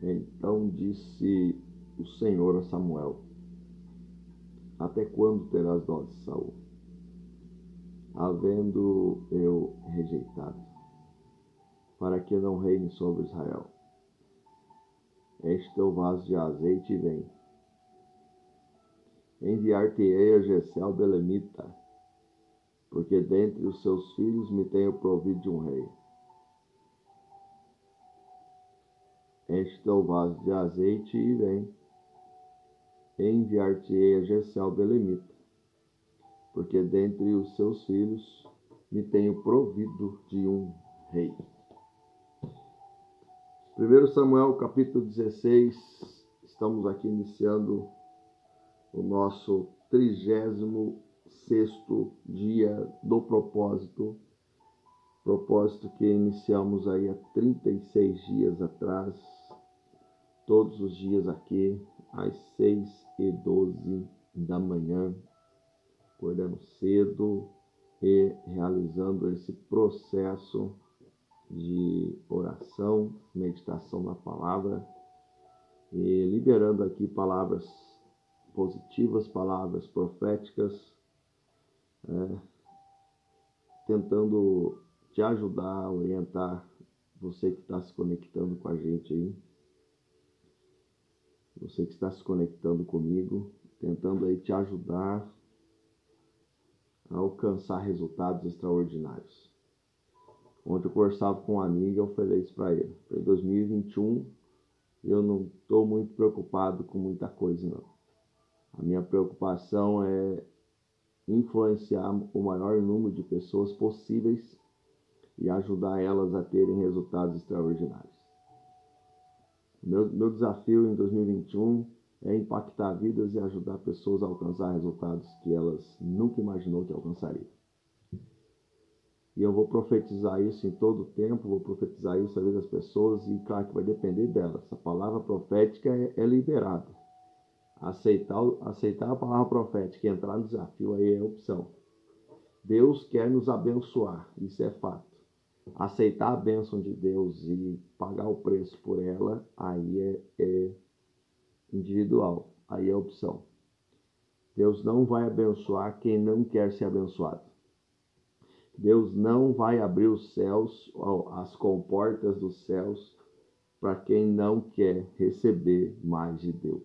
Então disse o Senhor a Samuel: Até quando terás dó de Saul, havendo eu rejeitado, para que não reine sobre Israel? Este teu vaso de azeite vem. Enviar-te-ei a Jessé o belemita, porque dentre os seus filhos me tenho provido de um rei. Este teu vaso de azeite e vem. Enviar-te-ei a Jessé o belemita, porque dentre os seus filhos me tenho provido de um rei. 1 Samuel capítulo 16, estamos aqui iniciando o nosso 36º dia do propósito que iniciamos aí há 36 dias atrás, todos os dias aqui, às 6h12 da manhã, acordando cedo e realizando esse processo de oração, meditação na palavra e liberando aqui palavras positivas, palavras proféticas, tentando te ajudar, orientar você que está se conectando com a gente aí, você que está se conectando comigo, tentando aí te ajudar a alcançar resultados extraordinários. Ontem eu conversava com um amigo, eu falei isso para ele. Em 2021, eu não estou muito preocupado com muita coisa, não. A minha preocupação é influenciar o maior número de pessoas possíveis e ajudar elas a terem resultados extraordinários. Meu desafio em 2021 é impactar vidas e ajudar pessoas a alcançar resultados que elas nunca imaginou que alcançariam. E eu vou profetizar isso em todo o tempo, vou profetizar isso à vida das pessoas e claro que vai depender delas. A palavra profética é liberada. Aceitar a palavra profética e entrar no desafio aí é opção. Deus quer nos abençoar, isso é fato. Aceitar a bênção de Deus e pagar o preço por ela, aí é individual, aí é opção. Deus não vai abençoar quem não quer ser abençoado. Deus não vai abrir os céus, as comportas dos céus, para quem não quer receber mais de Deus.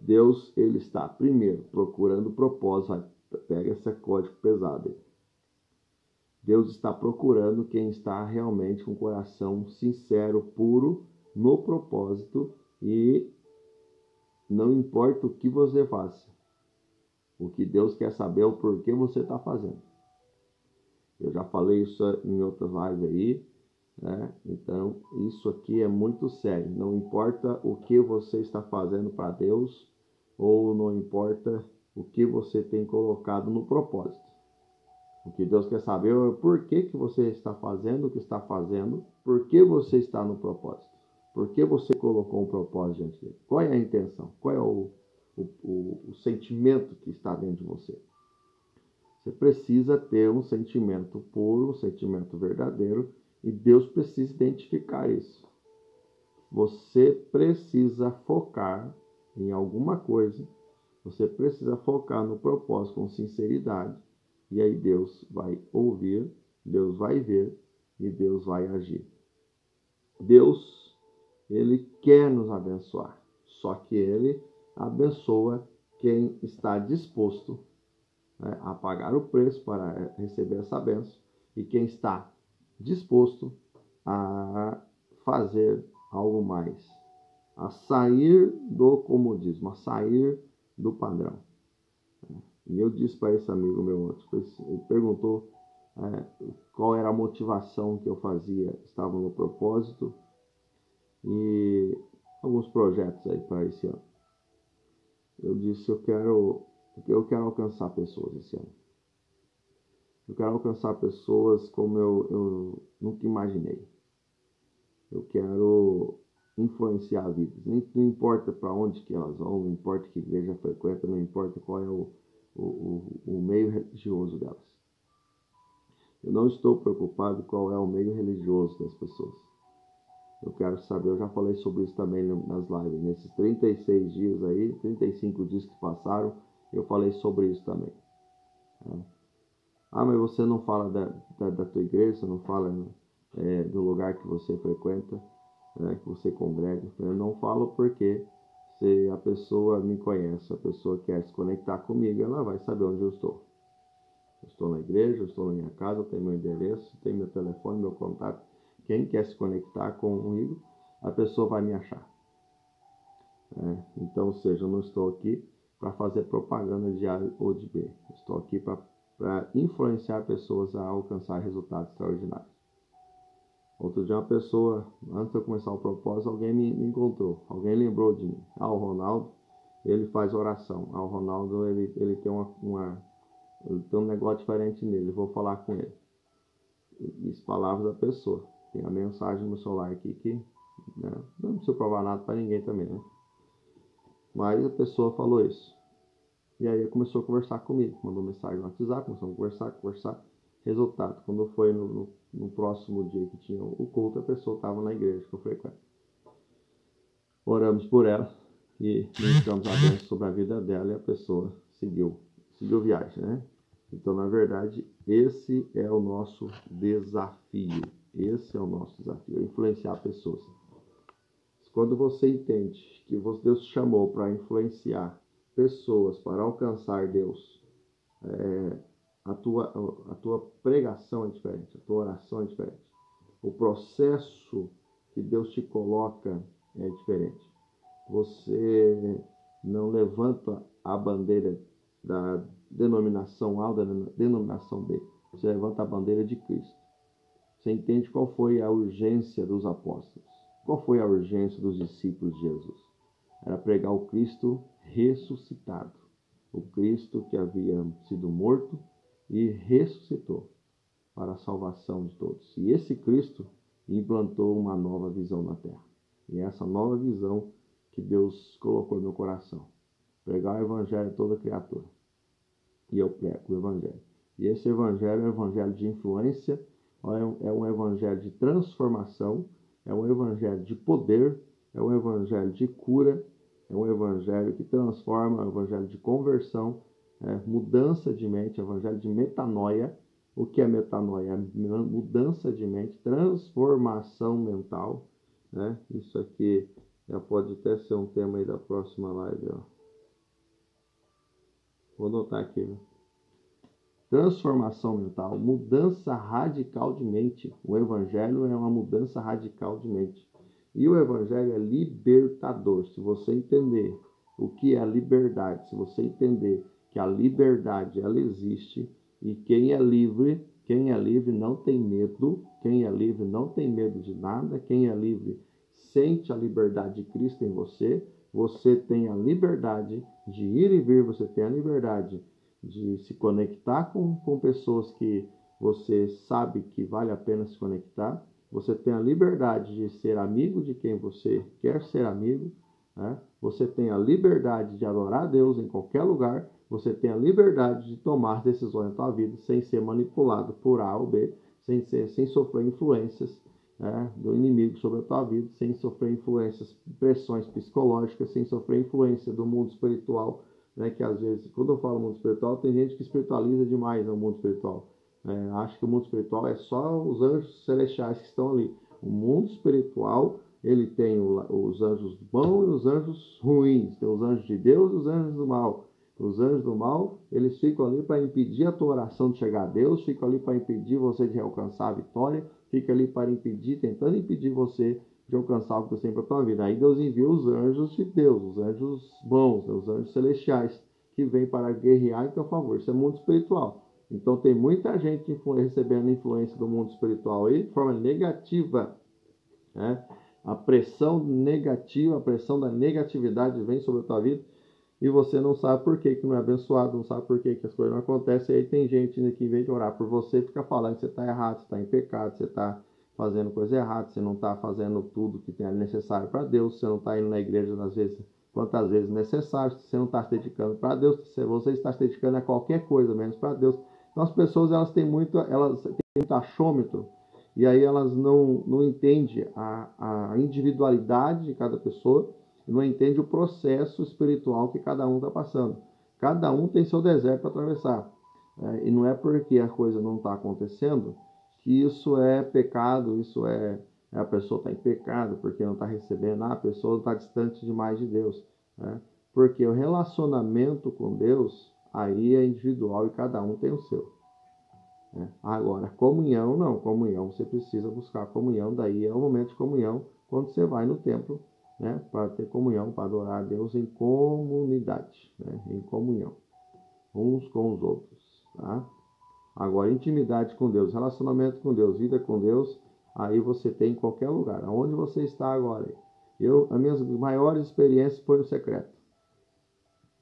Deus, ele está, primeiro, procurando propósito. Pega esse código pesado aí. Deus está procurando quem está realmente com o coração sincero, puro, no propósito e não importa o que você faça. O que Deus quer saber é o porquê você está fazendo. Eu já falei isso em outras lives aí, né? Então, isso aqui é muito sério. Não importa o que você está fazendo para Deus ou não importa o que você tem colocado no propósito. O que Deus quer saber é o porquê que você está fazendo o que está fazendo, por que você está no propósito, por que você colocou um propósito diante dele, qual é a intenção, qual é o sentimento que está dentro de você. Você precisa ter um sentimento puro, um sentimento verdadeiro, e Deus precisa identificar isso. Você precisa focar em alguma coisa, você precisa focar no propósito com sinceridade, e aí Deus vai ouvir, Deus vai ver e Deus vai agir. Deus, ele quer nos abençoar, só que ele abençoa quem está disposto a pagar o preço para receber essa bênção e quem está disposto a fazer algo mais, a sair do comodismo, a sair do padrão. E eu disse para esse amigo meu ontem, ele perguntou qual era a motivação que eu fazia, estava no propósito e alguns projetos aí para esse ano. Eu disse, eu quero alcançar pessoas esse ano. Eu quero alcançar pessoas como eu nunca imaginei. Eu quero influenciar vidas. Não importa para onde que elas vão, não importa que igreja frequenta, não importa qual é o meio religioso delas. Eu não estou preocupado qual é o meio religioso das pessoas. Eu quero saber, eu já falei sobre isso também nas lives. Nesses 36 dias aí, 35 dias que passaram, eu falei sobre isso também. Ah, mas você não fala da tua igreja, você não fala do lugar que você frequenta, né, que você congrega. Eu não falo porque se a pessoa me conhece, a pessoa quer se conectar comigo, ela vai saber onde eu estou. Eu estou na igreja, eu estou na minha casa, eu tenho meu endereço, tenho meu telefone, meu contato. Quem quer se conectar comigo, a pessoa vai me achar. Então, ou seja, eu não estou aqui para fazer propaganda de A ou de B. Eu estou aqui para influenciar pessoas a alcançar resultados extraordinários. Outro dia uma pessoa, antes de eu começar o propósito, alguém me encontrou, alguém lembrou de mim. O Ronaldo, ele faz oração. O Ronaldo, ele tem ele tem um negócio diferente nele, eu vou falar com ele. Isso, palavras da pessoa. Tem a mensagem no meu celular aqui que não precisa provar nada para ninguém também, né? Mas a pessoa falou isso. E aí ele começou a conversar comigo, mandou mensagem no WhatsApp, começamos a conversar. Resultado, quando foi no próximo dia que tinha o culto, a pessoa estava na igreja que eu frequento. Oramos por ela e ministramos a bênção sobre a vida dela e a pessoa seguiu viagem, né? Então, na verdade, esse é o nosso desafio. Esse é o nosso desafio, influenciar pessoas. Quando você entende que Deus te chamou para influenciar pessoas, para alcançar Deus, a tua pregação é diferente, a tua oração é diferente. O processo que Deus te coloca é diferente. Você não levanta a bandeira da denominação A ou da denominação B. Você levanta a bandeira de Cristo. Você entende qual foi a urgência dos apóstolos? Qual foi a urgência dos discípulos de Jesus? Era pregar o Cristo ressuscitado. O Cristo que havia sido morto e ressuscitou para a salvação de todos. E esse Cristo implantou uma nova visão na terra. E essa nova visão que Deus colocou no meu coração. Pregar o evangelho a toda criatura. E eu prego o evangelho. E esse evangelho é um evangelho de influência, é um evangelho de transformação, é um evangelho de poder, é um evangelho de cura, é um evangelho que transforma, é um evangelho de conversão, mudança de mente, evangelho de metanoia. O que é metanoia? Mudança de mente, transformação mental. Né? Isso aqui já pode até ser um tema aí da próxima live. Ó. Vou anotar aqui. Né? Transformação mental, mudança radical de mente. O evangelho é uma mudança radical de mente. E o evangelho é libertador. Se você entender o que é a liberdade, se você entender que a liberdade ela existe e quem é livre não tem medo, quem é livre não tem medo de nada, quem é livre sente a liberdade de Cristo em você, você tem a liberdade de ir e vir, você tem a liberdade de se conectar com pessoas que você sabe que vale a pena se conectar. Você tem a liberdade de ser amigo de quem você quer ser amigo. Né? Você tem a liberdade de adorar a Deus em qualquer lugar. Você tem a liberdade de tomar decisões na tua vida sem ser manipulado por A ou B, sem sofrer influências do inimigo sobre a tua vida, sem sofrer influências, pressões psicológicas, sem sofrer influência do mundo espiritual. Né, que às vezes, quando eu falo mundo espiritual, tem gente que espiritualiza demais o mundo espiritual. Acho que o mundo espiritual é só os anjos celestiais que estão ali. O mundo espiritual, ele tem os anjos bons e os anjos ruins. Tem os anjos de Deus e os anjos do mal. Os anjos do mal, eles ficam ali para impedir a tua oração de chegar a Deus, ficam ali para impedir você de alcançar a vitória, fica ali para impedir, tentando impedir você de alcançar o que você tem para a tua vida. Aí Deus envia os anjos de Deus, os anjos bons, os anjos celestiais, que vêm para guerrear em teu favor. Isso é mundo espiritual. Então tem muita gente recebendo influência do mundo espiritual aí de forma negativa. Né? A pressão negativa, a pressão da negatividade vem sobre a tua vida e você não sabe por que não é abençoado, não sabe por que as coisas não acontecem. E aí tem gente que, em vez de orar por você, fica falando que você está errado, você está em pecado, você está fazendo coisa errada, você não está fazendo tudo que é necessário para Deus, você não está indo na igreja às vezes, quantas vezes necessário, você não está se dedicando para Deus, você está se dedicando a qualquer coisa, menos para Deus. Então as pessoas elas têm muito achômetro e aí elas não entendem a individualidade de cada pessoa, não entendem o processo espiritual que cada um está passando. Cada um tem seu deserto para atravessar. E não é porque a coisa não está acontecendo que isso é pecado, isso a pessoa está em pecado porque não está recebendo, a pessoa está distante demais de Deus. Né? Porque o relacionamento com Deus aí é individual e cada um tem o seu. Agora, comunhão não, comunhão você precisa buscar comunhão, daí é o momento de comunhão quando você vai no templo, né, para ter comunhão, para adorar a Deus em comunidade, né, em comunhão, uns com os outros, tá? Agora, intimidade com Deus, relacionamento com Deus, vida com Deus, aí você tem em qualquer lugar, aonde você está agora. As minhas maiores experiências foi no secreto.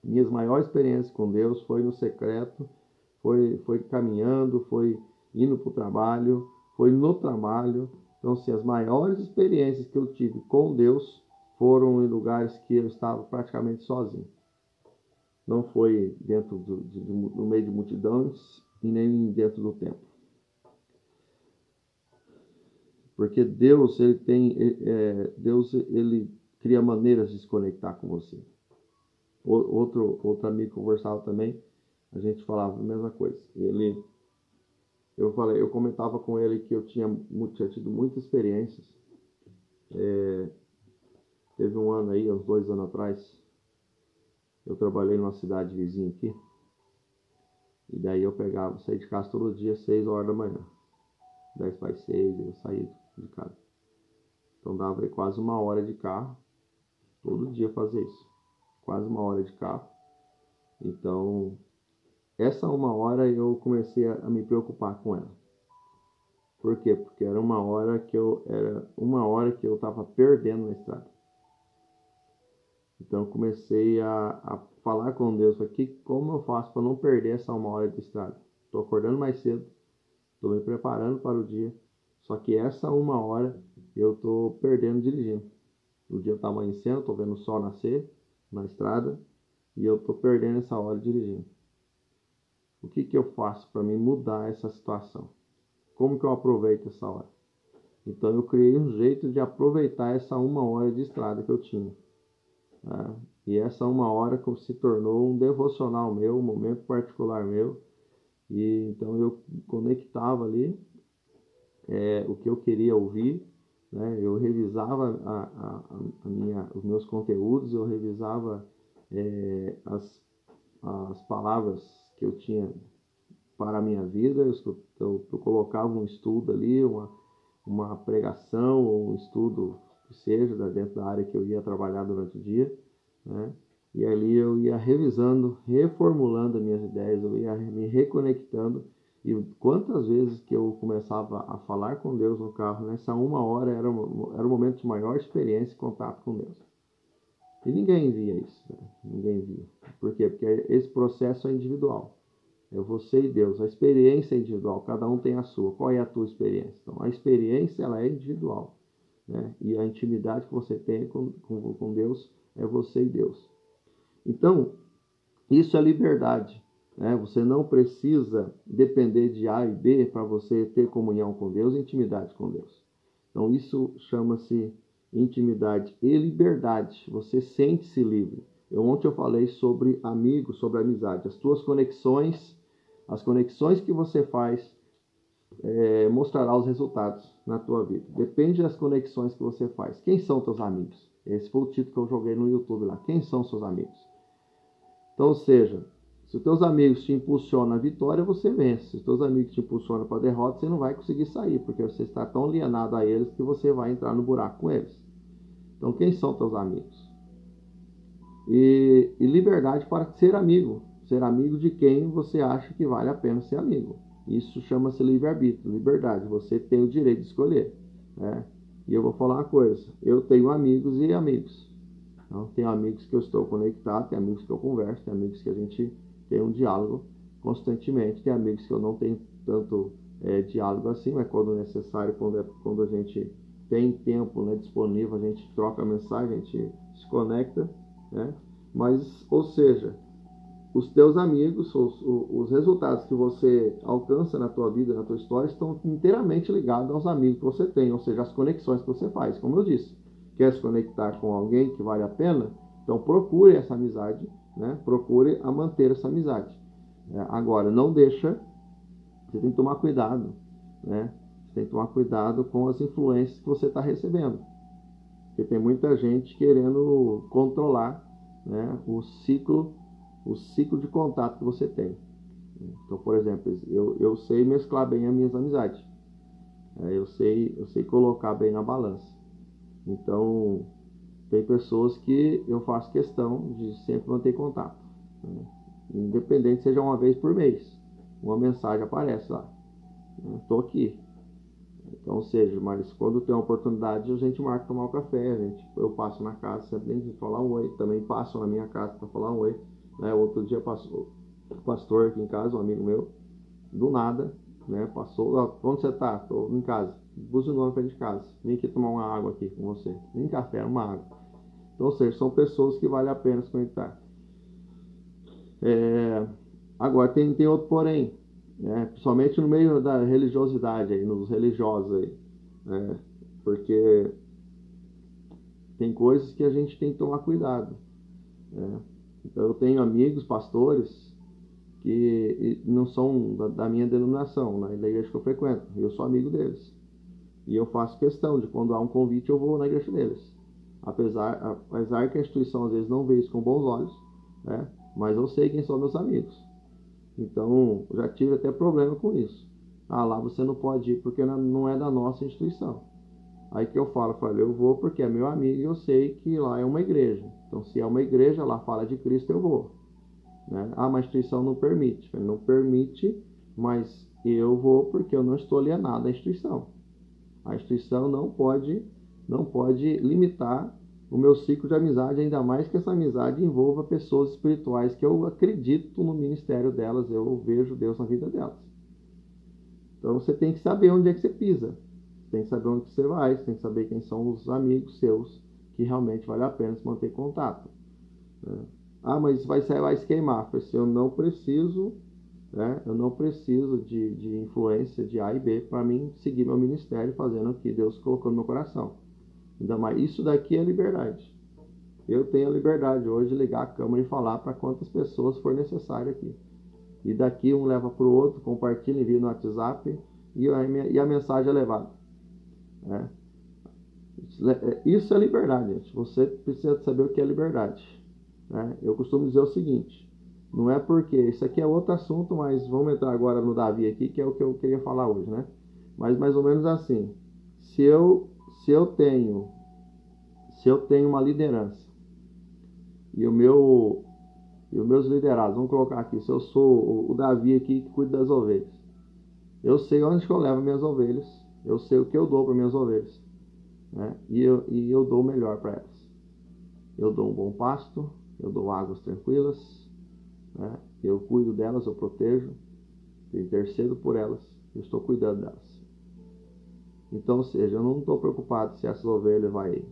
Minhas maiores experiências com Deus foi no secreto, foi caminhando, foi indo para o trabalho, foi no trabalho. Então, assim, as maiores experiências que eu tive com Deus foram em lugares que eu estava praticamente sozinho. Não foi dentro no meio de multidões e nem dentro do templo. Porque Deus, ele cria maneiras de se conectar com você. Outro amigo conversava também, a gente falava a mesma coisa. Eu comentava com ele que eu tinha tido muitas experiências. Teve um ano aí, uns 2 anos atrás, eu trabalhei numa cidade vizinha aqui. E daí eu saí de casa todo dia, 6 horas da manhã. 10 para as 6, eu saí de casa. Então dava quase 1 hora de carro. Todo dia fazer isso. Quase 1 hora de carro. Então, essa 1 hora eu comecei a me preocupar com ela. Por quê? Porque era 1 hora que eu estava perdendo na estrada. Então eu comecei a falar com Deus aqui, como eu faço para não perder essa 1 hora de estrada. Estou acordando mais cedo, estou me preparando para o dia, só que essa 1 hora eu estou perdendo dirigindo. O dia está amanhecendo, estou vendo o sol nascer na estrada e eu estou perdendo essa hora dirigindo. O que eu faço para me mudar essa situação? Como que eu aproveito essa hora? Então eu criei um jeito de aproveitar essa 1 hora de estrada que eu tinha. E essa 1 hora se tornou um devocional meu, um momento particular meu. E então eu conectava ali o que eu queria ouvir, né? Eu revisava os meus conteúdos, eu revisava as palavras que eu tinha para a minha vida. Eu colocava um estudo ali, uma pregação ou um estudo que seja dentro da área que eu ia trabalhar durante o dia, né? E ali eu ia revisando, reformulando as minhas ideias, eu ia me reconectando. E quantas vezes que eu começava a falar com Deus no carro, nessa 1 hora era o momento de maior experiência e contato com Deus. E ninguém via isso, né? Ninguém via. Por quê? Porque esse processo é individual. É você e Deus. A experiência é individual, cada um tem a sua. Qual é a tua experiência? Então, a experiência ela é individual, né? E a intimidade que você tem com Deus é você e Deus. Então, isso é liberdade, né? Você não precisa depender de A e B para você ter comunhão com Deus e intimidade com Deus. Então, isso chama-se intimidade e liberdade. Você sente-se livre. Ontem eu falei sobre amigos, sobre amizade. As tuas conexões, as conexões que você faz mostrará os resultados na tua vida. Depende das conexões que você faz. Quem são teus amigos? Esse foi o título que eu joguei no YouTube lá. Quem são seus amigos? Então, ou seja, se os teus amigos te impulsionam à vitória, você vence. Se os teus amigos te impulsionam para a derrota, você não vai conseguir sair, porque você está tão alienado a eles que você vai entrar no buraco com eles. Então, quem são teus amigos? E liberdade para ser amigo. Ser amigo de quem você acha que vale a pena ser amigo. Isso chama-se livre-arbítrio, liberdade. Você tem o direito de escolher, né? E eu vou falar uma coisa. Eu tenho amigos e amigos. Então, tem amigos que eu estou conectado, tem amigos que eu converso, tem amigos que a gente tem um diálogo constantemente, tem amigos que eu não tenho tanto diálogo assim, mas quando necessário, quando a gente tem tempo, né, disponível, a gente troca mensagem, a gente se conecta, né? Mas, ou seja, os teus amigos, os resultados que você alcança na tua vida, na tua história, estão inteiramente ligados aos amigos que você tem, ou seja, as conexões que você faz. Como eu disse, quer se conectar com alguém que vale a pena? Então procure essa amizade, né? Procure a manter essa amizade. Agora, não deixa, você tem que tomar cuidado, né? Você tem que tomar cuidado com as influências que você está recebendo. Porque tem muita gente querendo controlar, né, o ciclo de contato que você tem. Então, por exemplo, eu sei mesclar bem as minhas amizades. Eu sei colocar bem na balança. Então, tem pessoas que eu faço questão de sempre manter contato, né? Independente, seja uma vez por mês. Uma mensagem aparece lá. Estou aqui. Então, ou seja, mas quando tem uma oportunidade, a gente marca tomar um café, eu passo na casa, sempre tem que falar um oi, também passo na minha casa para falar um oi, né? Outro dia passou o pastor aqui em casa, um amigo meu, do nada, né? Passou, onde você está? Estou em casa, buzinou na frente de casa, vim aqui tomar uma água aqui com você, nem café, uma água. Então, ou seja, são pessoas que vale a pena se conectar. Agora, tem outro porém, né? Principalmente no meio da religiosidade, aí, nos religiosos aí, né? Porque tem coisas que a gente tem que tomar cuidado, né? Então, eu tenho amigos, pastores, que não são da minha denominação, né? Da igreja que eu frequento, eu sou amigo deles. E eu faço questão de, quando há um convite, eu vou na igreja deles. Apesar que a instituição às vezes não vê isso com bons olhos, né? Mas eu sei quem são meus amigos. Então, já tive até problema com isso. Lá você não pode ir porque não é da nossa instituição. Aí que eu falo, eu vou porque é meu amigo e eu sei que lá é uma igreja. Então, se é uma igreja, lá fala de Cristo, eu vou, né? Mas a instituição não permite. Não permite, mas eu vou porque eu não estou alienado à instituição. A instituição não pode limitar o meu ciclo de amizade, ainda mais que essa amizade envolva pessoas espirituais que eu acredito no ministério delas, eu vejo Deus na vida delas. Então você tem que saber onde é que você pisa, você tem que saber onde você vai, você tem que saber quem são os amigos seus que realmente vale a pena se manter contato, né? Mas vai se queimar. Eu não preciso, né? Eu não preciso de influência de A e B para mim seguir meu ministério fazendo o que Deus colocou no meu coração. Ainda mais, isso daqui é liberdade. Eu tenho a liberdade hoje de ligar a câmera e falar para quantas pessoas for necessário aqui. E daqui um leva para o outro, compartilha, envia no WhatsApp e a mensagem é levada, né? Isso é liberdade, gente. Você precisa saber o que é liberdade, né? Eu costumo dizer o seguinte, não é porque, isso aqui é outro assunto, mas vamos entrar agora no Davi aqui, que é o que eu queria falar hoje, né? Mas mais ou menos assim, se eu tenho uma liderança e os meus liderados, vamos colocar aqui, se eu sou o Davi aqui que cuida das ovelhas, eu sei onde que eu levo minhas ovelhas, eu sei o que eu dou para minhas ovelhas, né? E eu dou o melhor para elas. Eu dou um bom pasto, eu dou águas tranquilas, né? Eu cuido delas, eu protejo, eu intercedo por elas, eu estou cuidando delas. Então, ou seja, eu não estou preocupado se essas ovelhas vai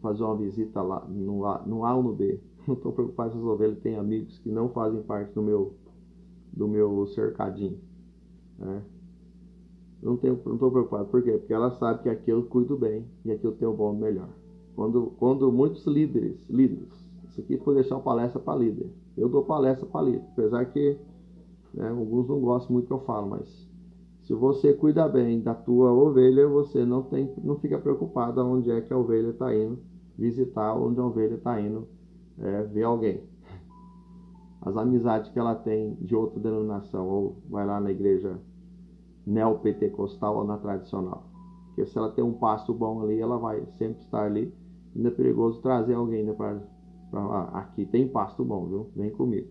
fazer uma visita lá no A ou no B. Não estou preocupado se as ovelhas têm amigos que não fazem parte do meu cercadinho, né? Não estou preocupado. Por quê? Porque ela sabe que aqui eu cuido bem e aqui eu tenho o bom e o melhor. Quando muitos líderes, isso aqui foi deixar uma palestra para líder. Eu dou palestra para líder, apesar que, né, alguns não gostam muito que eu falo, mas se você cuida bem da tua ovelha, você não fica preocupado onde é que a ovelha está indo visitar, onde a ovelha está indo ver alguém. As amizades que ela tem de outra denominação, ou vai lá na igreja neopentecostal ou na tradicional. Porque se ela tem um pasto bom ali, ela vai sempre estar ali. Ainda é perigoso trazer alguém ainda para aqui tem pasto bom, viu? Vem comigo.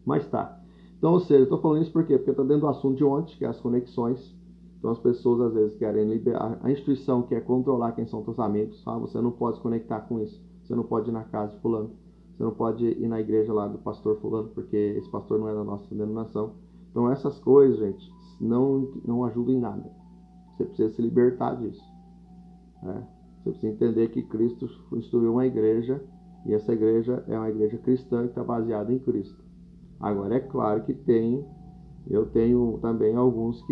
Mas tá. Então, ou seja, eu estou falando isso por quê? Porque está dentro do assunto de ontem, que é as conexões. Então as pessoas às vezes querem liberar, a instituição quer controlar quem são seus amigos. Você não pode se conectar com isso. Você não pode ir na casa de fulano. Você não pode ir na igreja lá do pastor fulano, porque esse pastor não é da nossa denominação. Então essas coisas, gente, não ajudam em nada. Você precisa se libertar disso, né? Você precisa entender que Cristo instituiu uma igreja, e essa igreja é uma igreja cristã que está baseada em Cristo. Agora, é claro que eu tenho também alguns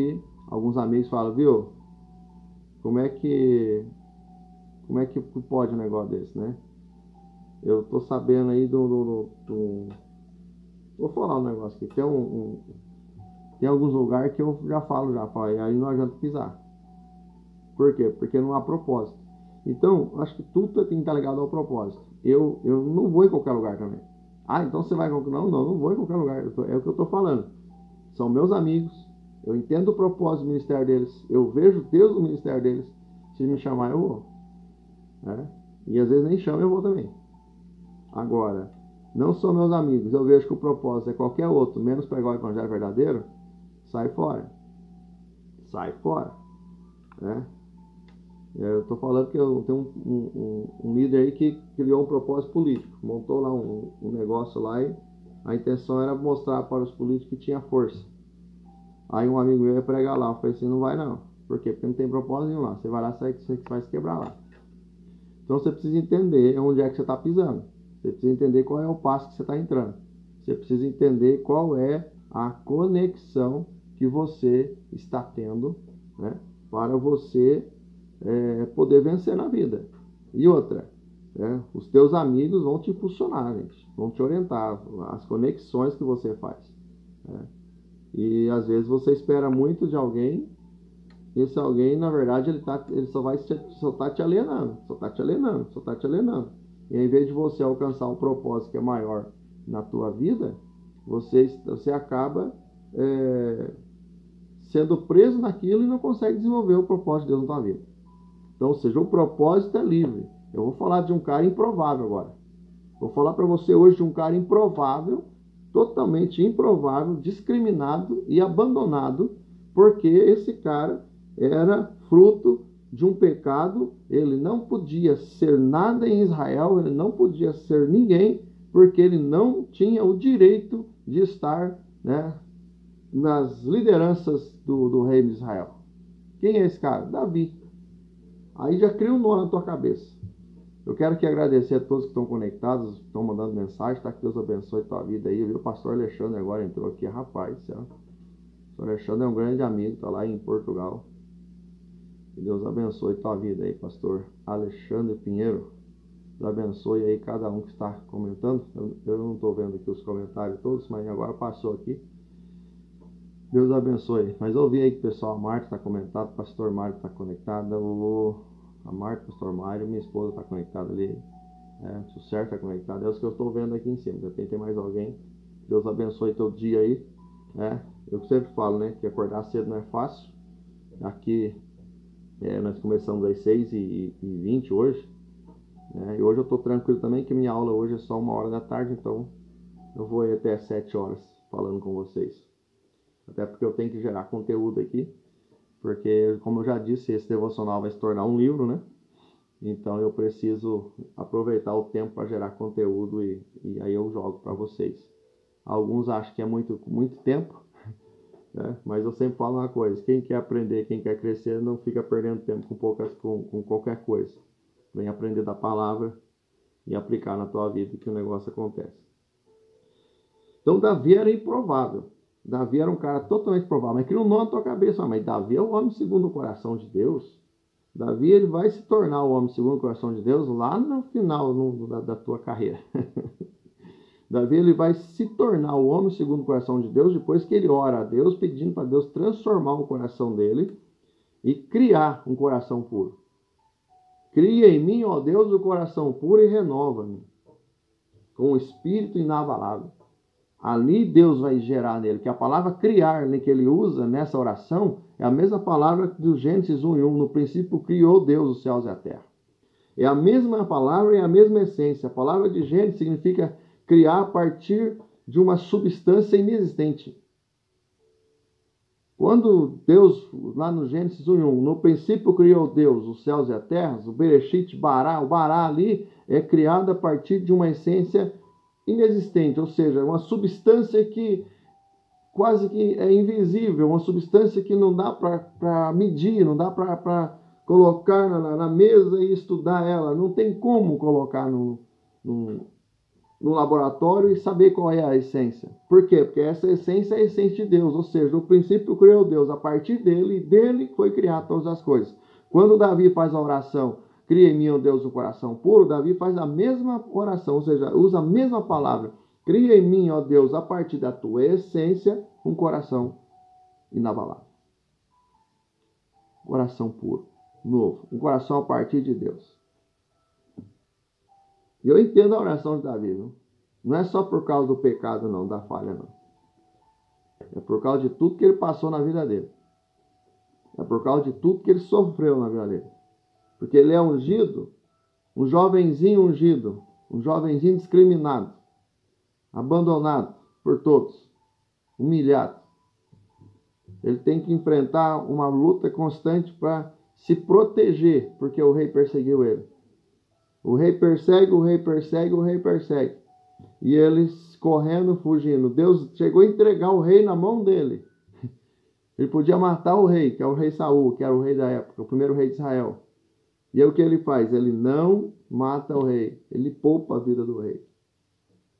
amigos falam, viu, como é que pode um negócio desse, né? Eu tô sabendo aí vou falar um negócio aqui, tem alguns lugares que eu já falo, aí não adianta pisar. Por quê? Porque não há propósito. Então, acho que tudo tem que estar ligado ao propósito. Eu não vou em qualquer lugar também. Então você vai em qualquer... Não vou em qualquer lugar. É o que eu estou falando. São meus amigos. Eu entendo o propósito do ministério deles. Eu vejo Deus no ministério deles. Se me chamar, eu vou. E às vezes nem chama, eu vou também. Agora, não são meus amigos. Eu vejo que o propósito é qualquer outro, menos pregar o evangelho verdadeiro. Sai fora. Sai fora. Eu estou falando que eu tenho um líder aí que criou um propósito político, montou lá um negócio lá e a intenção era mostrar para os políticos que tinha força. Aí um amigo meu ia pregar lá, eu falei assim, não vai não. Por quê? Porque não tem propósito nenhum lá. Você vai lá, você vai se quebrar lá. Então você precisa entender onde é que você está pisando. Você precisa entender qual é o passo que você está entrando. Você precisa entender qual é a conexão que você está tendo, para você poder vencer na vida. E outra, os teus amigos vão te impulsionar, gente, vão te orientar, as conexões que você faz. E às vezes você espera muito de alguém, e esse alguém, na verdade, ele só tá te alienando. E ao invés de você alcançar um propósito que é maior na tua vida, você acaba sendo preso naquilo e não consegue desenvolver o propósito de Deus na tua vida. Então, ou seja, o propósito é livre. Eu vou falar de um cara improvável agora. Vou falar para você hoje de um cara improvável, totalmente improvável, discriminado e abandonado, porque esse cara era fruto de um pecado. Ele não podia ser nada em Israel, ele não podia ser ninguém, porque ele não tinha o direito de estar, nas lideranças do reino de Israel. Quem é esse cara? Davi. Aí já cria um nó na tua cabeça. Eu quero aqui agradecer a todos que estão conectados, estão mandando mensagem, tá? Que Deus abençoe a tua vida aí. Eu vi o pastor Alexandre agora entrou aqui, rapaz, céu. O pastor Alexandre é um grande amigo, tá lá em Portugal. Que Deus abençoe a tua vida aí, pastor Alexandre Pinheiro. Deus abençoe aí cada um que está comentando. Eu não estou vendo aqui os comentários todos, mas agora passou aqui. Deus abençoe. Mas eu vi aí que o pessoal, a Marta está comentado, o pastor Mário está conectado, a Marta, o pastor Mário, minha esposa está conectada ali, o Sérgio está conectado, é os que eu estou vendo aqui em cima. Já tem mais alguém. Deus abençoe teu dia aí. Eu sempre falo, que acordar cedo não é fácil. Aqui nós começamos às 6h20 hoje, e hoje eu estou tranquilo também, que minha aula hoje é só 1h da tarde, então eu vou ir até 7 horas falando com vocês. Até porque eu tenho que gerar conteúdo aqui, porque, como eu já disse, esse devocional vai se tornar um livro, Então eu preciso aproveitar o tempo para gerar conteúdo e aí eu jogo para vocês. Alguns acham que é muito, muito tempo, mas eu sempre falo uma coisa: quem quer aprender, quem quer crescer, não fica perdendo tempo com qualquer coisa. Vem aprender da palavra e aplicar na tua vida que o negócio acontece. Então Davi era improvável. Davi era um cara totalmente provável, mas cria um nó na tua cabeça. Mas Davi é o homem segundo o coração de Deus. Davi, ele vai se tornar o homem segundo o coração de Deus lá no final da tua carreira. Davi, ele vai se tornar o homem segundo o coração de Deus depois que ele ora a Deus, pedindo para Deus transformar o coração dele e criar um coração puro. Cria em mim, ó Deus, o coração puro e renova-me com o espírito inabalável. Ali Deus vai gerar nele, que a palavra criar que ele usa nessa oração é a mesma palavra do Gênesis 1:1. No princípio criou Deus os céus e a terra. É a mesma palavra e a mesma essência. A palavra de Gênesis significa criar a partir de uma substância inexistente. Quando Deus, lá no Gênesis 1:1, no princípio criou Deus os céus e a terra, o Bereshit, o Bará ali é criado a partir de uma essência inexistente, ou seja, uma substância que quase que é invisível, uma substância que não dá para medir, não dá para colocar na mesa e estudar ela, não tem como colocar no laboratório e saber qual é a essência. Por quê? Porque essa essência é a essência de Deus, ou seja, no princípio criou Deus, a partir dele e dele foi criar todas as coisas. Quando Davi faz a oração, cria em mim, ó Deus, um coração puro, Davi faz a mesma oração, ou seja, usa a mesma palavra. Cria em mim, ó Deus, a partir da tua essência, um coração inabalável. Coração puro, novo, um coração a partir de Deus. E eu entendo a oração de Davi, viu? Não é só por causa do pecado, não, da falha, não. É por causa de tudo que ele passou na vida dele. É por causa de tudo que ele sofreu na vida dele. Porque ele é ungido, um jovenzinho ungido, um jovenzinho discriminado, abandonado por todos, humilhado. Ele tem que enfrentar uma luta constante para se proteger, porque o rei perseguiu ele. O rei persegue, o rei persegue, o rei persegue. E eles correndo, fugindo. Deus chegou a entregar o rei na mão dele. Ele podia matar o rei, que é o rei Saul, que era o rei da época, o primeiro rei de Israel. E aí o que ele faz? Ele não mata o rei, ele poupa a vida do rei.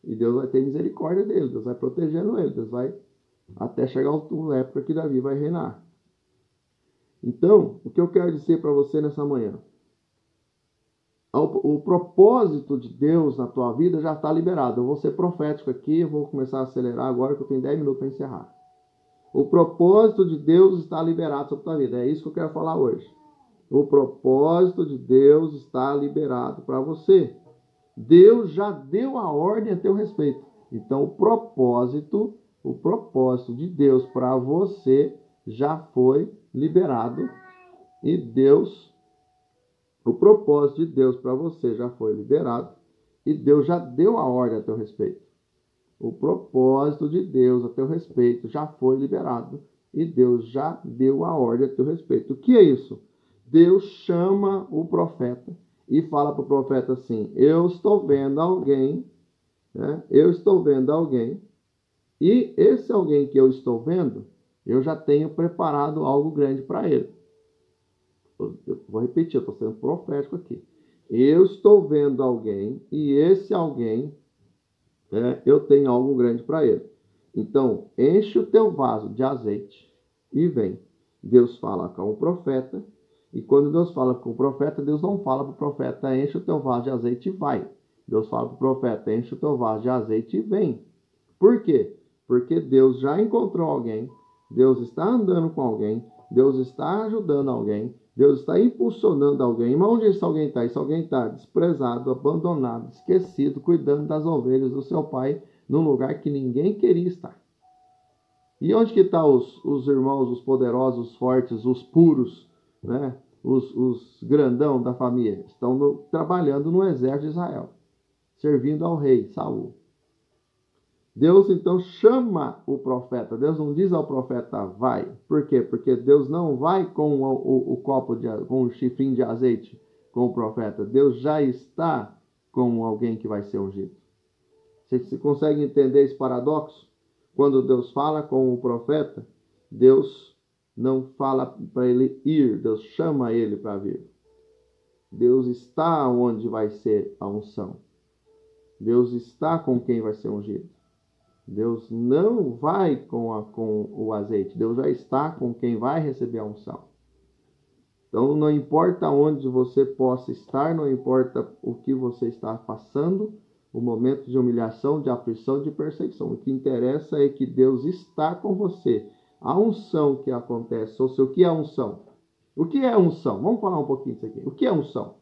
E Deus vai ter misericórdia dele, Deus vai protegendo ele, Deus vai até chegar à época que Davi vai reinar. Então, o que eu quero dizer para você nessa manhã? O propósito de Deus na tua vida já está liberado. Eu vou ser profético aqui, eu vou começar a acelerar agora que eu tenho 10 minutos para encerrar. O propósito de Deus está liberado sobre a tua vida. É isso que eu quero falar hoje. O propósito de Deus está liberado para você. Deus já deu a ordem a teu respeito. Então, o propósito de Deus para você já foi liberado. E o propósito de Deus para você já foi liberado. E Deus já deu a ordem a teu respeito. O propósito de Deus a teu respeito já foi liberado. E Deus já deu a ordem a teu respeito. O que é isso? Deus chama o profeta e fala para o profeta assim: eu estou vendo alguém, né? Eu estou vendo alguém, e esse alguém que eu estou vendo, eu já tenho preparado algo grande para ele. Eu vou repetir, eu estou sendo profético aqui. Eu estou vendo alguém, e esse alguém, eu tenho algo grande para ele. Então, enche o teu vaso de azeite e vem. Deus fala com o profeta. E quando Deus fala com o profeta, Deus não fala para o profeta: enche o teu vaso de azeite e vai. Deus fala para o profeta: enche o teu vaso de azeite e vem. Por quê? Porque Deus já encontrou alguém, Deus está andando com alguém, Deus está ajudando alguém, Deus está impulsionando alguém. Mas onde esse alguém está? Esse alguém está desprezado, abandonado, esquecido, cuidando das ovelhas do seu pai, num lugar que ninguém queria estar. E onde que estão os irmãos, os poderosos, os fortes, os puros, né? Os grandão da família? Estão trabalhando no exército de Israel, servindo ao rei Saul. Deus então chama o profeta. Deus não diz ao profeta: vai. Por quê? Porque Deus não vai com o copo com o chifrinho de azeite com o profeta. Deus já está com alguém que vai ser ungido. Você consegue entender esse paradoxo? Quando Deus fala com o profeta, Deus não fala para ele ir, Deus chama ele para vir. Deus está onde vai ser a unção. Deus está com quem vai ser ungido. Deus não vai com o azeite. Deus já está com quem vai receber a unção. Então, não importa onde você possa estar, não importa o que você está passando, o momento de humilhação, de aflição, de perseguição. O que interessa é que Deus está com você. A unção que acontece, ou seja, o que é unção? O que é unção? Vamos falar um pouquinho disso aqui. O que é unção?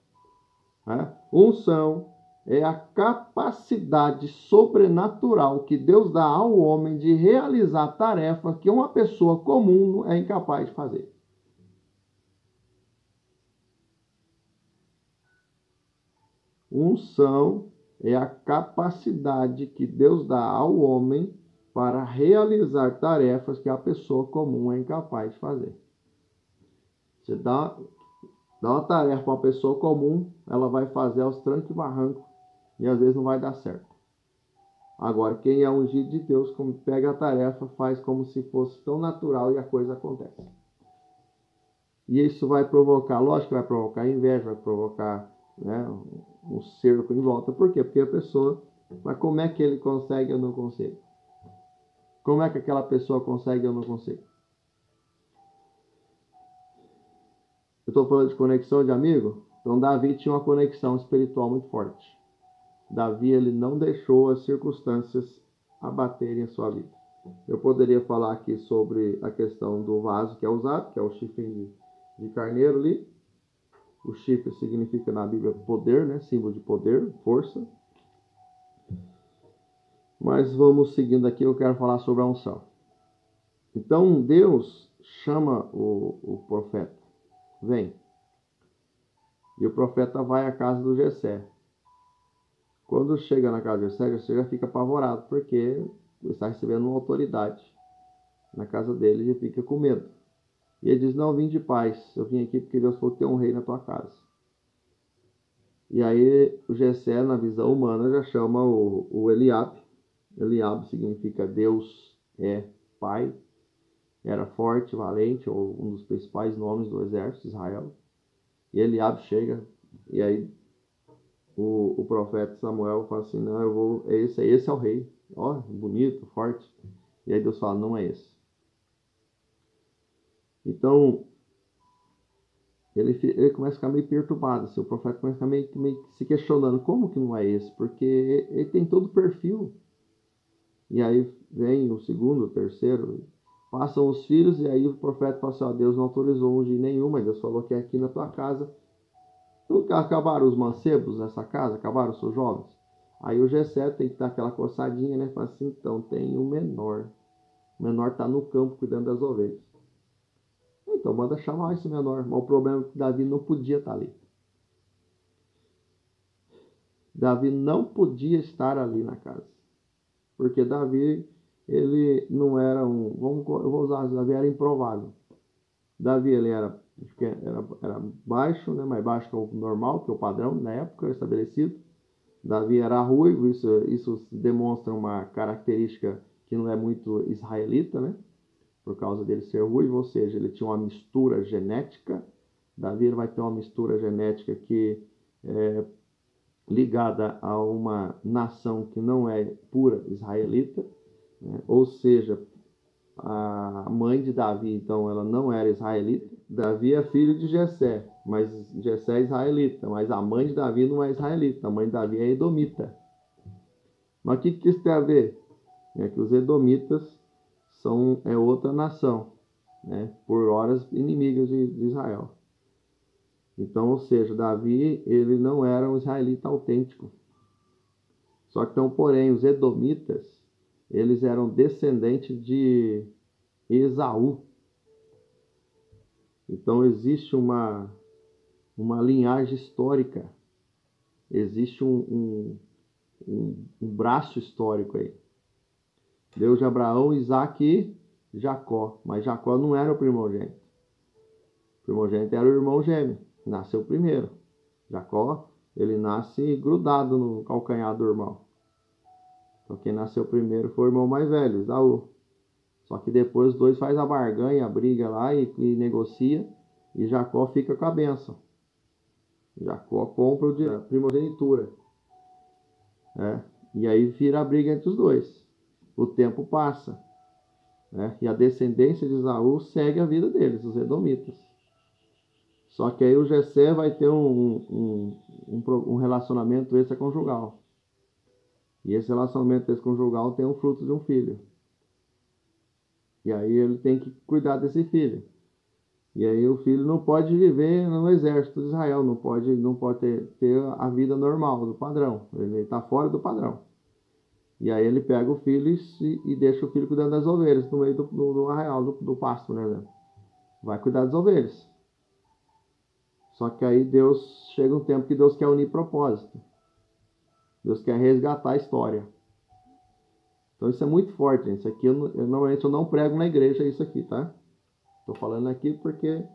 Unção é a capacidade sobrenatural que Deus dá ao homem de realizar tarefas que uma pessoa comum é incapaz de fazer. Unção é a capacidade que Deus dá ao homem para realizar tarefas que a pessoa comum é incapaz de fazer. Você dá uma tarefa para uma pessoa comum, ela vai fazer aos trancos e barrancos e às vezes não vai dar certo. Agora, quem é ungido de Deus, como pega a tarefa, faz como se fosse tão natural e a coisa acontece. E isso vai provocar, lógico que vai provocar inveja, vai provocar, um cerco em volta. Por quê? Porque a pessoa Mas como é que ele consegue e eu não consigo? Como é que aquela pessoa consegue e eu não consigo? Eu estou falando de conexão de amigo? Então Davi tinha uma conexão espiritual muito forte. Davi, ele não deixou as circunstâncias abaterem a sua vida. Eu poderia falar aqui sobre a questão do vaso que é usado, que é o chifre de carneiro ali. O chifre significa na Bíblia poder, né? Símbolo de poder, força. Mas vamos seguindo aqui, eu quero falar sobre a unção. Então Deus chama o profeta. Vem. E o profeta vai à casa do Jessé. Quando chega na casa do Jessé, Jessé já fica apavorado, porque ele está recebendo uma autoridade na casa dele e fica com medo. E ele diz, não, vim de paz, eu vim aqui porque Deus falou que tem um rei na tua casa. E aí o Jessé, na visão humana, já chama o Eliabe. Eliabe significa Deus é pai. Era forte, valente, ou um dos principais nomes do exército de Israel. E Eliabe chega, e aí o profeta Samuel fala assim, não, eu vou, esse é o rei. Ó, bonito, forte. E aí Deus fala, não é esse. Então, ele começa a ficar meio perturbado, assim, o profeta começa a ficar meio se questionando, como que não é esse? Porque ele tem todo o perfil. E aí vem o segundo, o terceiro, passam os filhos, e aí o profeta fala assim, ó, Deus não autorizou ungir nenhum, mas Deus falou que é aqui na tua casa. Nunca acabaram os mancebos nessa casa? Acabaram os seus jovens? Aí o Jessé tem que dar aquela coçadinha, né? Fala assim, então tem o menor. O menor está no campo cuidando das ovelhas. Então manda chamar esse menor. Mas o problema é que Davi não podia estar ali. Davi não podia estar ali na casa. Porque Davi, ele não era eu vou usar, Davi era improvável. Davi, ele era baixo, né? Mais baixo que o normal, que é o padrão na época estabelecido. Davi era ruivo, isso demonstra uma característica que não é muito israelita, né? Por causa dele ser ruivo, ou seja, ele tinha uma mistura genética. Davi vai ter uma mistura genética que é ligada a uma nação que não é pura israelita, né? Ou seja, a mãe de Davi, então, ela não era israelita. Davi é filho de Jessé, mas Jessé é israelita, mas a mãe de Davi não é israelita, a mãe de Davi é edomita. Mas o que isso tem a ver? É que os edomitas é outra nação, né? Por horas inimigas de Israel. Então, ou seja, Davi, ele não era um israelita autêntico. Só que, então, porém, os edomitas, eles eram descendentes de Esaú. Então, existe uma linhagem histórica, existe um braço histórico aí. Deus de Abraão, Isaac e Jacó. Mas Jacó não era o primogênito. O primogênito era o irmão gêmeo. Nasceu primeiro. Jacó, ele nasce grudado no calcanhar do irmão. Então quem nasceu primeiro foi o irmão mais velho, Esaú. Só que depois os dois fazem a barganha, a briga lá e negocia. E Jacó fica com a bênção. Jacó compra a primogenitura. E aí vira a briga entre os dois. O tempo passa. E a descendência de Esaú segue a vida deles, os edomitas. Só que aí o Jessé vai ter um relacionamento extraconjugal. E esse relacionamento extraconjugal tem um fruto de um filho. E aí ele tem que cuidar desse filho. E aí o filho não pode viver no exército de Israel, não pode ter a vida normal, do padrão. Ele está fora do padrão. E aí ele pega o filho e deixa o filho cuidando das ovelhas no meio do arraial, do pasto, né? Vai cuidar das ovelhas. Só que aí chega um tempo que Deus quer unir propósito. Deus quer resgatar a história. Então isso é muito forte, gente. Isso aqui normalmente eu não prego na igreja isso aqui, tá? Estou falando aqui porque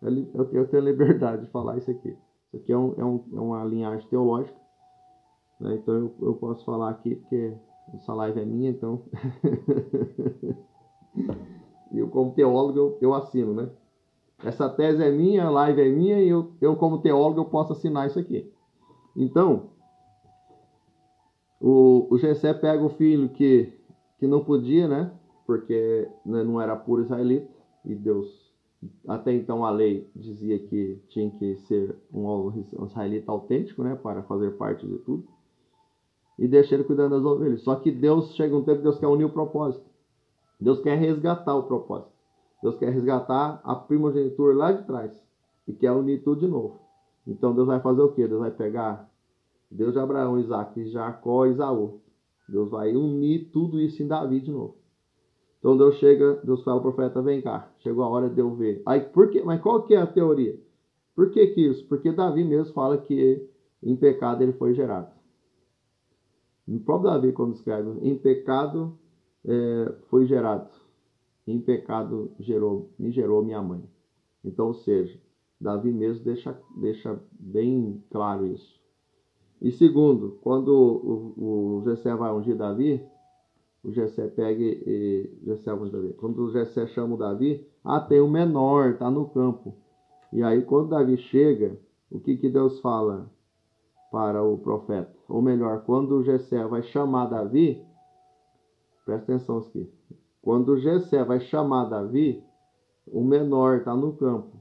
eu tenho a liberdade de falar isso aqui. Isso aqui é uma linhagem teológica, né? Então eu posso falar aqui porque essa live é minha, então e eu como teólogo eu assino, né? Essa tese é minha, a live é minha e eu como teólogo eu posso assinar isso aqui. Então, O Jessé pega o filho que não podia, né? Porque não era puro israelita. E Deus, até então a lei dizia que tinha que ser um israelita autêntico, né? Para fazer parte de tudo. E deixa ele cuidando das ovelhas. Só que Deus, chega um tempo que Deus quer unir o propósito. Deus quer resgatar o propósito. Deus quer resgatar a primogenitura lá de trás. E quer unir tudo de novo. Então Deus vai fazer o quê? Deus vai pegar Deus de Abraão, Isaac, Jacó e Esaú. Deus vai unir tudo isso em Davi de novo. Então Deus fala ao profeta, vem cá, chegou a hora de eu ver. Aí, por quê? Mas qual que é a teoria? Por que isso? Porque Davi mesmo fala que em pecado ele foi gerado. O próprio Davi, quando escreve, em pecado foi gerado. Em pecado me gerou minha mãe. Então, ou seja, Davi mesmo deixa bem claro isso. E segundo, quando o Jessé vai ungir Davi, o Jessé pega quando o Jessé chama o Davi, tem um menor, está no campo. E aí quando Davi chega, o que Deus fala para o profeta? Ou melhor, quando o Jessé vai chamar Davi, presta atenção aqui. Quando o Jessé vai chamar Davi, o menor está no campo.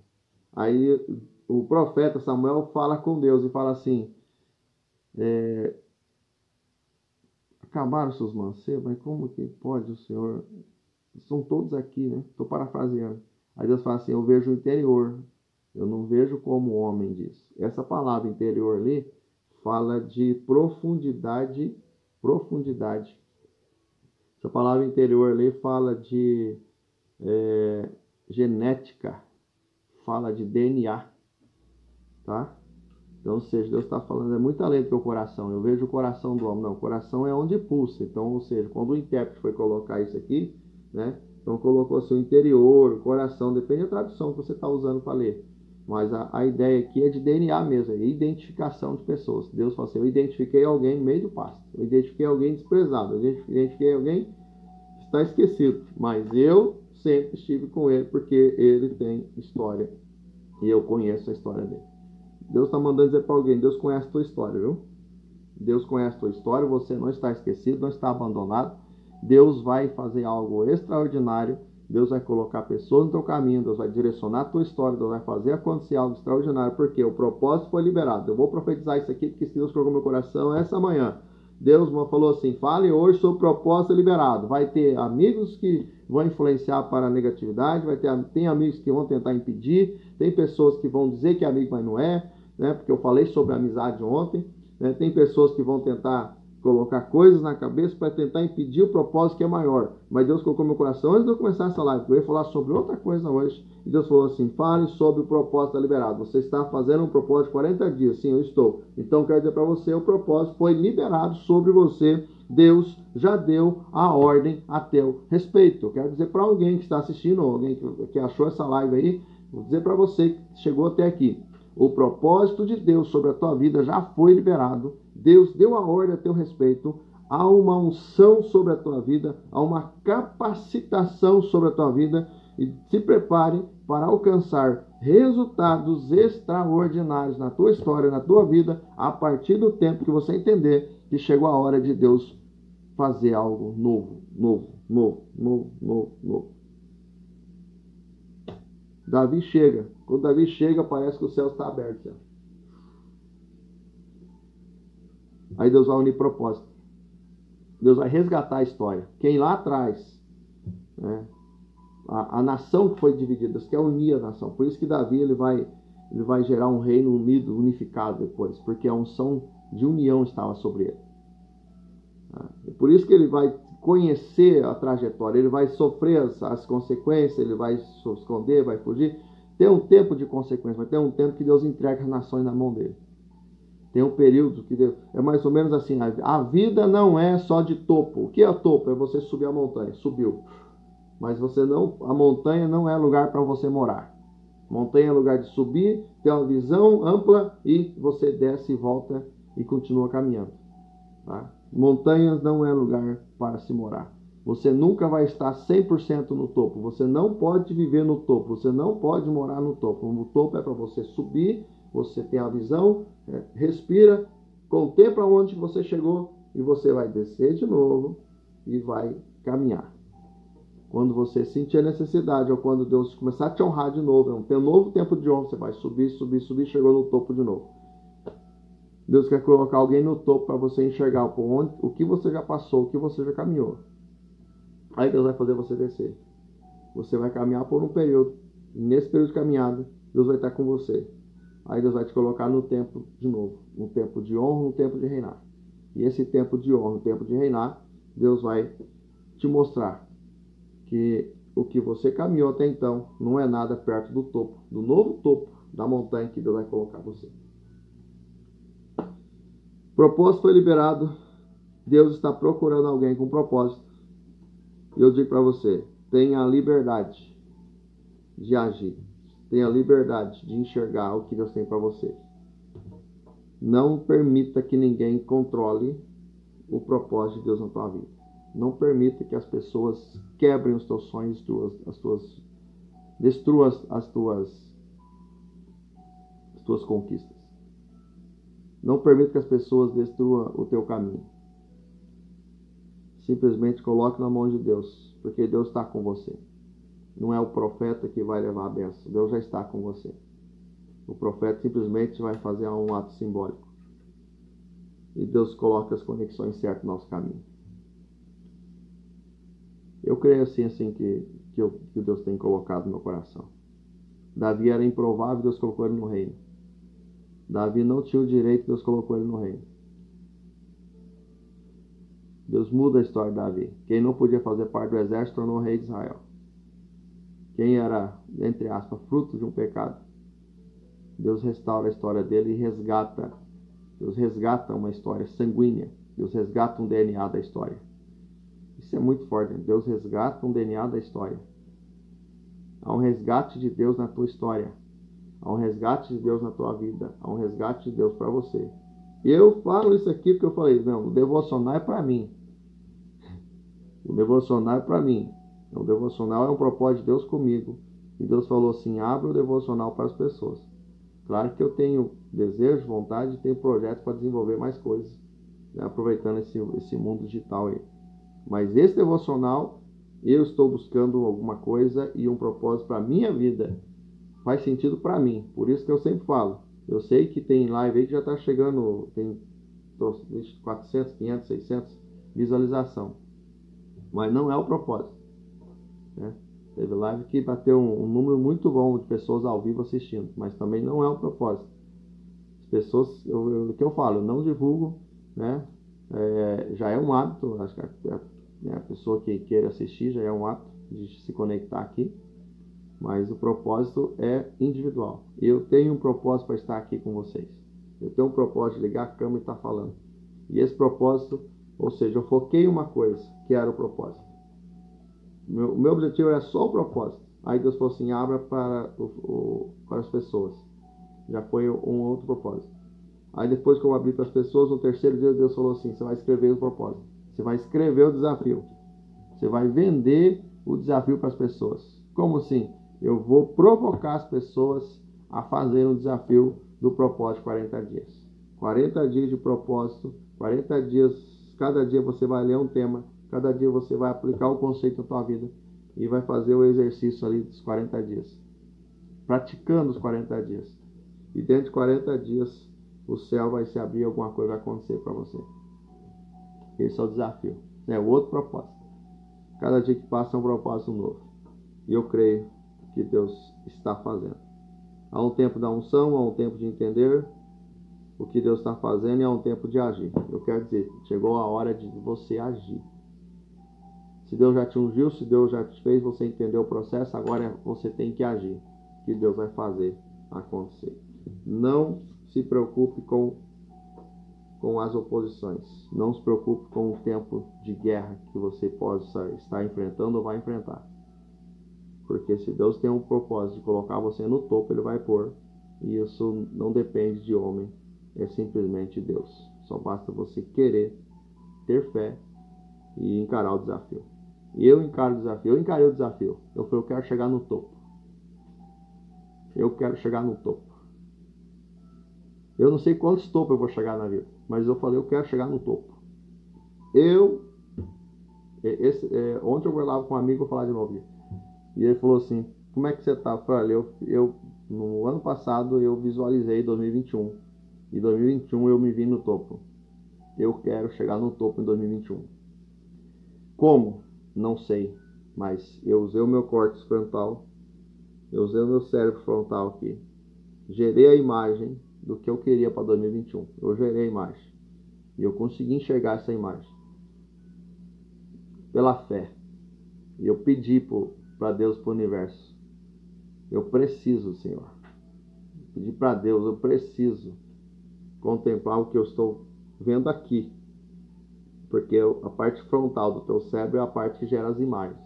Aí o profeta Samuel fala com Deus e fala assim, acabaram seus mancebos, mas como que pode o Senhor? São todos aqui, né? Estou parafraseando. Aí Deus fala assim, eu vejo o interior, eu não vejo como o homem diz. Essa palavra interior ali fala de profundidade. Essa palavra interior ali fala de genética, fala de DNA, tá? Então, ou seja, Deus está falando, é muito além do que o coração. Eu vejo o coração do homem. Não, o coração é onde pulsa. Então, ou seja, quando o intérprete foi colocar isso aqui, né? Então, colocou assim, o interior, o coração, depende da tradução que você está usando para ler. Mas a ideia aqui é de DNA mesmo, é identificação de pessoas. Deus fala assim, eu identifiquei alguém no meio do pasto. Eu identifiquei alguém desprezado. Eu identifiquei alguém que está esquecido. Mas eu sempre estive com ele, porque ele tem história. E eu conheço a história dele. Deus está mandando dizer para alguém, Deus conhece a tua história, viu? Deus conhece a tua história, você não está esquecido, não está abandonado. Deus vai fazer algo extraordinário, Deus vai colocar pessoas no teu caminho, Deus vai direcionar a tua história, Deus vai fazer acontecer algo extraordinário, porque o propósito foi liberado. Eu vou profetizar isso aqui, porque Deus colocou no meu coração essa manhã. Deus falou assim, fale hoje sobre o propósito liberado. Vai ter amigos que vão influenciar para a negatividade, tem amigos que vão tentar impedir, tem pessoas que vão dizer que é amigo, mas não é, né? Porque eu falei sobre a amizade ontem, né? Tem pessoas que vão tentar colocar coisas na cabeça para tentar impedir o propósito que é maior. Mas Deus colocou no meu coração, antes de eu começar essa live, eu ia falar sobre outra coisa hoje, e Deus falou assim, fale sobre o propósito liberado. Você está fazendo um propósito de 40 dias. Sim, eu estou. Então, quero dizer para você, o propósito foi liberado sobre você. Deus já deu a ordem a teu respeito. Eu quero dizer para alguém que está assistindo, ou alguém que achou essa live aí, vou dizer para você que chegou até aqui. O propósito de Deus sobre a tua vida já foi liberado. Deus deu a ordem a teu respeito. Há uma unção sobre a tua vida. Há uma capacitação sobre a tua vida. E se prepare para alcançar resultados extraordinários na tua história, na tua vida, a partir do tempo que você entender que chegou a hora de Deus fazer algo novo. Davi chega. Quando Davi chega, parece que o céu está aberto. Aí Deus vai unir propósito. Deus vai resgatar a história. Quem lá atrás, né, a nação que foi dividida, Deus quer unir a nação. Por isso que Davi ele vai gerar um reino unido, unificado depois, porque a unção de união estava sobre ele. Por isso que ele vai conhecer a trajetória, ele vai sofrer as consequências, ele vai se esconder, vai fugir. Tem um tempo de consequência, mas tem um tempo que Deus entrega as nações na mão dele. Tem um período que Deus, é mais ou menos assim, a vida não é só de topo. O que é topo? É você subir a montanha, subiu. Mas a montanha não é lugar para você morar. Montanha é lugar de subir, ter uma visão ampla e você desce e volta e continua caminhando. Tá? Montanhas não é lugar para se morar. Você nunca vai estar 100% no topo. Você não pode viver no topo. Você não pode morar no topo. O topo é para você subir, você tem a visão, respira, contempla onde você chegou e você vai descer de novo e vai caminhar. Quando você sentir a necessidade, ou quando Deus começar a te honrar de novo, tem um novo tempo de honra, você vai subir, subir, subir, chegou no topo de novo. Deus quer colocar alguém no topo para você enxergar o que você já passou, o que você já caminhou. Aí Deus vai fazer você descer. Você vai caminhar por um período. E nesse período de caminhada, Deus vai estar com você. Aí Deus vai te colocar no tempo de novo. Um tempo de honra, um tempo de reinar. E esse tempo de honra, um tempo de reinar, Deus vai te mostrar que o que você caminhou até então não é nada perto do topo, do novo topo da montanha que Deus vai colocar você. Propósito foi liberado. Deus está procurando alguém com propósito. E eu digo para você, tenha a liberdade de agir. Tenha a liberdade de enxergar o que Deus tem para você. Não permita que ninguém controle o propósito de Deus na tua vida. Não permita que as pessoas quebrem os teus sonhos, destruam as tuas conquistas. Não permita que as pessoas destruam o teu caminho. Simplesmente coloque na mão de Deus, porque Deus está com você. Não é o profeta que vai levar a bênção, Deus já está com você. O profeta simplesmente vai fazer um ato simbólico. E Deus coloca as conexões certas no nosso caminho. Eu creio assim que Deus tem colocado no meu coração. Davi era improvável, Deus colocou ele no reino. Davi não tinha o direito, Deus colocou ele no reino. Deus muda a história de Davi. Quem não podia fazer parte do exército tornou rei de Israel. Quem era, entre aspas, fruto de um pecado, Deus restaura a história dele e resgata. Deus resgata uma história sanguínea. Deus resgata um DNA da história. Isso é muito forte. Deus resgata um DNA da história. Há um resgate de Deus na tua história. Há um resgate de Deus na tua vida. Há um resgate de Deus para você. Eu falo isso aqui porque eu falei, não, o devocional é para mim. O devocional é para mim. O devocional é um propósito de Deus comigo. E Deus falou assim, abra o devocional para as pessoas. Claro que eu tenho desejo, vontade, tenho projetos para desenvolver mais coisas, né, aproveitando esse mundo digital aí. Mas esse devocional, eu estou buscando alguma coisa e um propósito para a minha vida. Faz sentido para mim. Por isso que eu sempre falo. Eu sei que tem live aí que já está chegando, tem 400, 500, 600 visualização. Mas não é o propósito. Né? Teve live que bateu um número muito bom de pessoas ao vivo assistindo. Mas também não é o propósito. As pessoas, o que eu falo, eu não divulgo, né? Já é um hábito. Acho que a pessoa que queira assistir já é um hábito de se conectar aqui. Mas o propósito é individual. Eu tenho um propósito para estar aqui com vocês. Eu tenho um propósito de ligar a câmera e estar falando. E esse propósito, ou seja, eu foquei em uma coisa, que era o propósito. O meu objetivo era só o propósito. Aí Deus falou assim, abra para as pessoas. Já foi um outro propósito. Aí depois que eu abri para as pessoas, no terceiro dia Deus falou assim, você vai escrever o propósito. Você vai escrever o desafio. Você vai vender o desafio para as pessoas. Como assim? Eu vou provocar as pessoas a fazer um desafio do propósito de 40 dias. 40 dias de propósito, 40 dias, cada dia você vai ler um tema, cada dia você vai aplicar o conceito na tua vida e vai fazer o exercício ali dos 40 dias. Praticando os 40 dias. E dentro de 40 dias, o céu vai se abrir, alguma coisa vai acontecer para você. Esse é o desafio. É o outro propósito. Cada dia que passa é um propósito novo. E eu creio que Deus está fazendo. Há um tempo da unção, há um tempo de entender o que Deus está fazendo e há um tempo de agir. Eu quero dizer, chegou a hora de você agir. Se Deus já te ungiu, se Deus já te fez você entender o processo, agora você tem que agir. Que Deus vai fazer acontecer. Não se preocupe com as oposições. Não se preocupe com o tempo de guerra que você possa estar enfrentando ou vai enfrentar. Porque se Deus tem um propósito de colocar você no topo, Ele vai pôr. E isso não depende de homem, é simplesmente Deus. Só basta você querer, ter fé e encarar o desafio. E eu encaro o desafio. Eu encarei o desafio. Eu falei, eu quero chegar no topo. Eu quero chegar no topo. Eu não sei quantos topos eu vou chegar na vida, mas eu falei, eu quero chegar no topo. Ontem eu falava com um amigo, vou falar de novo. E ele falou assim, como é que você tá? Eu falei, olha, no ano passado eu visualizei 2021. E 2021 eu me vi no topo. Eu quero chegar no topo em 2021. Como? Não sei. Mas eu usei o meu córtex frontal. Eu usei o meu cérebro frontal aqui. Gerei a imagem do que eu queria para 2021. Eu gerei a imagem. E eu consegui enxergar essa imagem. Pela fé. E eu pedi para Deus, para o universo. Eu preciso, Senhor. Pedi para Deus, eu preciso contemplar o que eu estou vendo aqui. Porque a parte frontal do teu cérebro é a parte que gera as imagens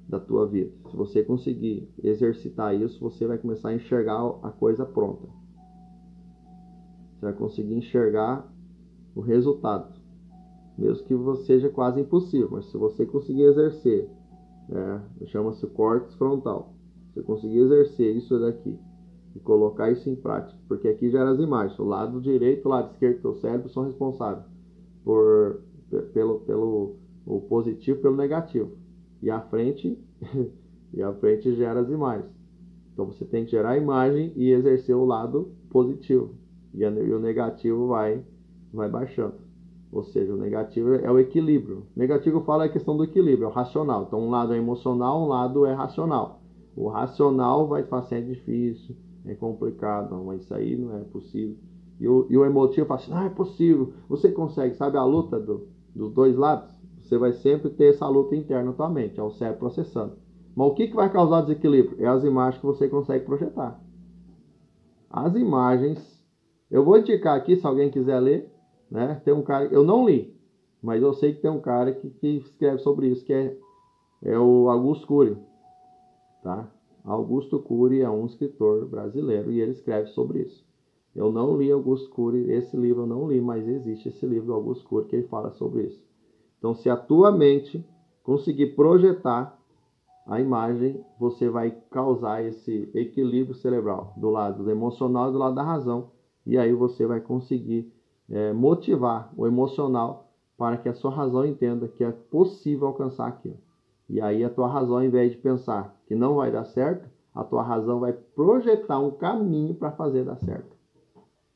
da tua vida. Se você conseguir exercitar isso, você vai começar a enxergar a coisa pronta. Você vai conseguir enxergar o resultado. Mesmo que seja quase impossível, mas se você conseguir exercer, chama-se córtex frontal. Se você conseguir exercer isso daqui e colocar isso em prática, porque aqui gera as imagens. O lado direito e o lado esquerdo do teu cérebro são responsáveis pelo o positivo e pelo negativo. E a frente gera as imagens. Então você tem que gerar a imagem e exercer o lado positivo. E o negativo vai baixando. Ou seja, o negativo é o equilíbrio. O negativo eu falo é a questão do equilíbrio, é o racional. Então um lado é emocional, um lado é racional. O racional vai falar assim, é difícil, é complicado, não, mas isso aí não é possível. E o emotivo fala assim, não, é possível, você consegue. Sabe a luta dos dois lados? Você vai sempre ter essa luta interna na tua mente, é o cérebro processando. Mas o que vai causar desequilíbrio? É as imagens que você consegue projetar. As imagens, eu vou indicar aqui, se alguém quiser ler, né? Tem um cara, eu não li, mas eu sei que tem um cara que escreve sobre isso, que é o Augusto Cury, tá? Augusto Cury é um escritor brasileiro e ele escreve sobre isso. Eu não li Augusto Cury, esse livro eu não li, mas existe esse livro do Augusto Cury que ele fala sobre isso. Então, se a tua mente conseguir projetar a imagem, você vai causar esse equilíbrio cerebral do lado emocional e do lado da razão. E aí você vai conseguir motivar o emocional para que a sua razão entenda que é possível alcançar aquilo. E aí a tua razão, ao invés de pensar que não vai dar certo, a tua razão vai projetar um caminho para fazer dar certo.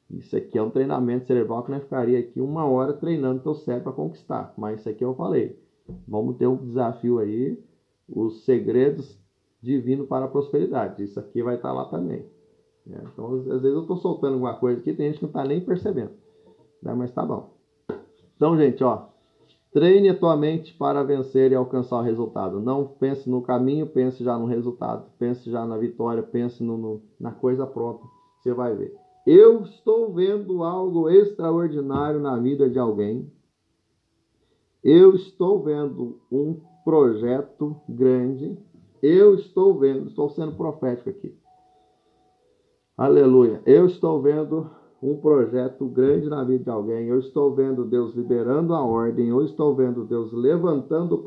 Isso aqui é um treinamento cerebral que nós ficaria aqui 1 hora treinando teu cérebro para conquistar. Mas isso aqui eu falei. Vamos ter um desafio aí, os segredos divinos para a prosperidade. Isso aqui vai estar lá também. Então, às vezes eu estou soltando alguma coisa aqui, tem gente que não está nem percebendo. Mas tá bom. Então, gente, treine a tua mente para vencer e alcançar o resultado. Não pense no caminho, pense já no resultado. Pense já na vitória, pense na coisa pronta. Você vai ver. Eu estou vendo algo extraordinário na vida de alguém. Eu estou vendo um projeto grande. Eu estou vendo, estou sendo profético aqui. Aleluia. Eu estou vendo um projeto grande na vida de alguém. Eu estou vendo Deus liberando a ordem. Eu estou vendo Deus levantando o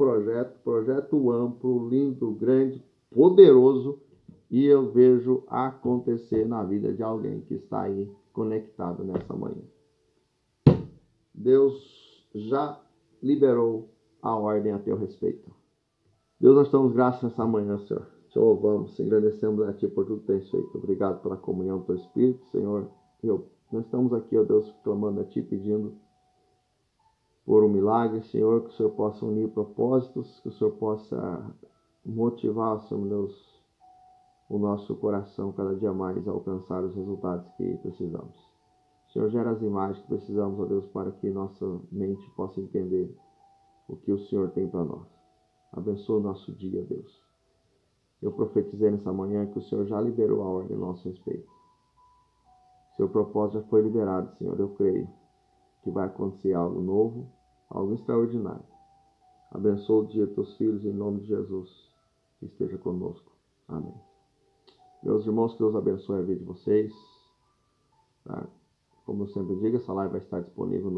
projeto amplo, lindo, grande, poderoso. E eu vejo acontecer na vida de alguém que está aí conectado nessa manhã. Deus já liberou a ordem a teu respeito. Deus, nós damos graças nessa manhã, Senhor. Te louvamos, agradecemos a Ti por tudo que tens feito. Obrigado pela comunhão do Teu Espírito, Senhor. Nós estamos aqui, ó Deus, clamando a Ti, pedindo por um milagre, Senhor, que o Senhor possa unir propósitos, que o Senhor possa motivar, Senhor Deus, o nosso coração cada dia mais a alcançar os resultados que precisamos. Senhor, gera as imagens que precisamos, ó Deus, para que nossa mente possa entender o que o Senhor tem para nós. Abençoa o nosso dia, Deus. Eu profetizei nessa manhã que o Senhor já liberou a ordem a nosso respeito. Seu propósito já foi liberado, Senhor. Eu creio que vai acontecer algo novo, algo extraordinário. Abençoa o dia dos teus filhos em nome de Jesus. Que esteja conosco. Amém. Meus irmãos, que Deus abençoe a vida de vocês. Tá? Como eu sempre digo, essa live vai estar disponível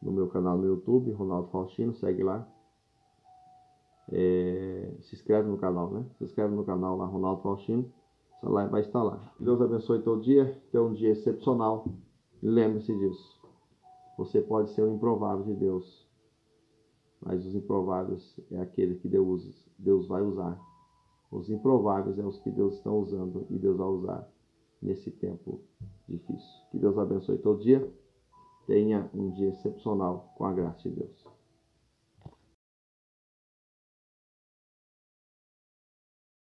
no meu canal no YouTube, Ronaldo Faustino. Segue lá. Se inscreve no canal, né? Se inscreve no canal lá, Ronaldo Faustino. Essa live vai estar lá. Deus abençoe todo dia. Tenha um dia excepcional. Lembre-se disso. Você pode ser um improvável de Deus, mas os improváveis é aquele que Deus vai usar. Os improváveis é os que Deus está usando e Deus vai usar nesse tempo difícil. Que Deus abençoe todo dia. Tenha um dia excepcional com a graça de Deus.